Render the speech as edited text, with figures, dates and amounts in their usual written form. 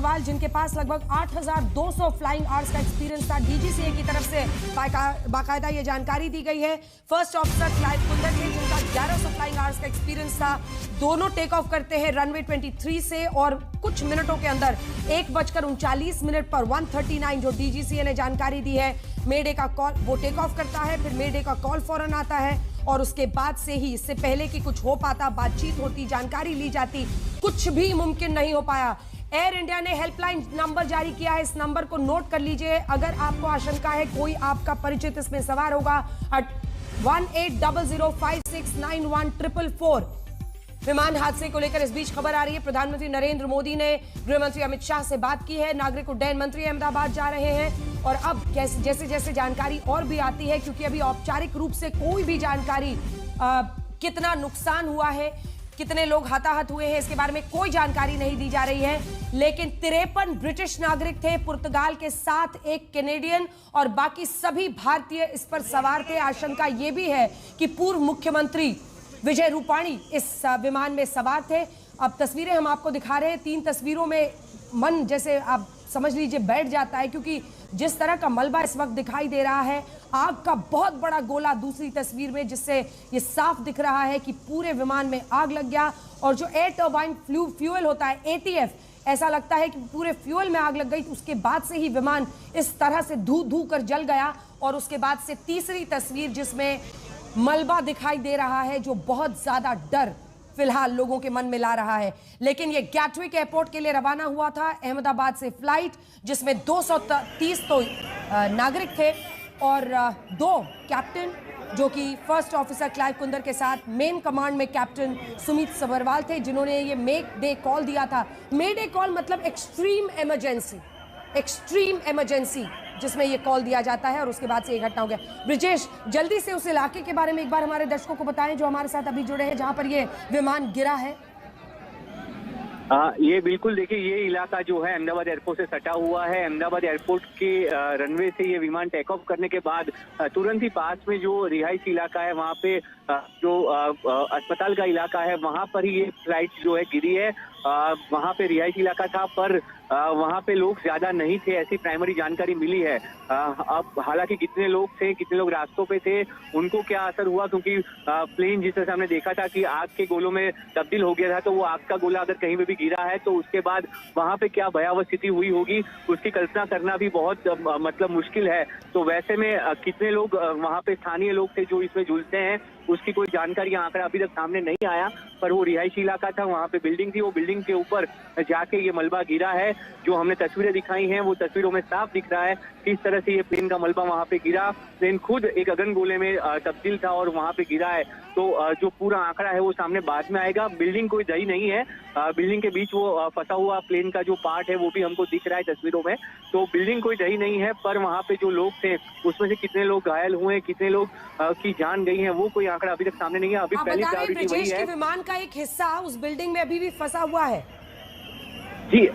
सभरवाल, जिनके पास लगभग 8,200 flying hours का एक्सपीरियंस था, डीजीसीए की तरफ से बाकायदा ये जानकारी दी गई है। फर्स्ट ऑफिसर क्लाइव कुंदर थे, जिनका 1100 फ्लाइंग आवर्स का एक्सपीरियंस था। दोनों टेक ऑफ करते हैं रनवे 23 से और कुछ मिनटों के अंदर 1:39 पर 139 जो डीजीसीए ने जानकारी दी है, मेडे का कॉल, वो टेक ऑफ करता है। फिर मेडे का कॉल फौरन आता है और उसके बाद से ही, इससे पहले कि कुछ हो पाता, बातचीत होती, जानकारी ली जाती, कुछ भी मुमकिन नहीं हो पाया। एयर इंडिया ने हेल्पलाइन नंबर जारी किया है, इस नंबर को नोट कर लीजिए। अगर आपको आशंका है कोई आपका परिचित इसमें सवार होगा, 1800569144। विमान हादसे को लेकर इस बीच खबर आ रही है, प्रधानमंत्री नरेंद्र मोदी ने गृह मंत्री अमित शाह से बात की है। नागरिक उड्डयन मंत्री अहमदाबाद जा रहे हैं और अब जैसे जैसे जानकारी और भी आती है, क्योंकि अभी औपचारिक रूप से कोई भी जानकारी कितना नुकसान हुआ है, कितने लोग हताहत हुए हैं, इसके बारे में कोई जानकारी नहीं दी जा रही है। लेकिन 53 ब्रिटिश नागरिक थे, पुर्तगाल के साथ एक कैनेडियन और बाकी सभी भारतीय इस पर सवार थे। आशंका यह भी है कि पूर्व मुख्यमंत्री विजय रूपाणी इस विमान में सवार थे। अब तस्वीरें हम आपको दिखा रहे हैं, 3 तस्वीरों में मन जैसे आप समझ लीजिए बैठ जाता है, क्योंकि जिस तरह का मलबा इस वक्त दिखाई दे रहा है, आग का बहुत बड़ा गोला दूसरी तस्वीर में, जिससे ये साफ दिख रहा है कि पूरे विमान में आग लग गया। और जो एयर टर्बाइन फ्यूल होता है, एटीएफ, ऐसा लगता है कि पूरे फ्यूल में आग लग गई। उसके बाद से ही विमान इस तरह से धू कर जल गया। और उसके बाद से तीसरी तस्वीर जिसमें मलबा दिखाई दे रहा है, जो बहुत ज्यादा डर फिलहाल लोगों के मन में ला रहा है। लेकिन ये गैटविक एयरपोर्ट के लिए रवाना हुआ था, अहमदाबाद से फ्लाइट, जिसमें 230 तो नागरिक थे और 2 कैप्टन, जो कि फर्स्ट ऑफिसर क्लाइव कुंदर के साथ मेन कमांड में कैप्टन सुमित सभरवाल थे, जिन्होंने ये मेक डे कॉल दिया था। मे डे कॉल मतलब एक्सट्रीम इमरजेंसी जिसमें ये कॉल दिया जाता है, और उसके बाद से ये घटना हो गया। ब्रिजेश, जल्दी से उस इलाके के बारे में एक बार हमारे दर्शकों को बताएं जो हमारे साथ अभी जुड़े हैं, जहां पर ये विमान गिरा है। ये बिल्कुल देखिए, ये इलाका जो है अहमदाबाद एयरपोर्ट से सटा हुआ है। अहमदाबाद एयरपोर्ट के रनवे से ये विमान टेक ऑफ करने के बाद तुरंत ही पास में जो रिहायशी इलाका है, वहाँ पे जो अस्पताल का इलाका है, वहाँ पर ही ये फ्लाइट जो है गिरी है। वहाँ पे रिहायशी इलाका था, पर वहाँ पे लोग ज्यादा नहीं थे, ऐसी प्राइमरी जानकारी मिली है। अब हालांकि कितने लोग थे, कितने लोग रास्तों पे थे, उनको क्या असर हुआ, क्योंकि प्लेन जिस तरह से हमने देखा था कि आग के गोलों में तब्दील हो गया था, तो वो आग का गोला अगर कहीं पे भी गिरा है तो उसके बाद वहाँ पे क्या भयावह स्थिति हुई होगी, उसकी कल्पना करना भी बहुत मतलब मुश्किल है। तो वैसे में कितने लोग वहाँ पे स्थानीय लोग थे जो इसमें झुलसे हैं, उसकी कोई जानकारी आंकड़ा अभी तक सामने नहीं आया। पर वो रिहायशी इलाका था, वहाँ पे बिल्डिंग थी, वो बिल्डिंग के ऊपर जाके ये मलबा गिरा है। जो हमने तस्वीरें दिखाई हैं, वो तस्वीरों में साफ दिख रहा है किस तरह से ये प्लेन का मलबा वहाँ पे गिरा। प्लेन खुद एक अगनगोले में तब्दील था और वहाँ पे गिरा है। तो जो पूरा आंकड़ा है वो सामने बाद में आएगा। बिल्डिंग कोई दही नहीं है, बिल्डिंग के बीच वो फंसा हुआ प्लेन का जो पार्ट है वो भी हमको दिख रहा है तस्वीरों में। तो बिल्डिंग कोई दही नहीं है, पर वहाँ पे जो लोग थे उसमें से कितने लोग घायल हुए, कितने लोग की जान गई है, वो कोई आंकड़ा अभी तक सामने नहीं है। अभी पहली प्रायोरिटी वही है। विमान का एक हिस्सा उस बिल्डिंग में अभी भी फंसा हुआ है। जी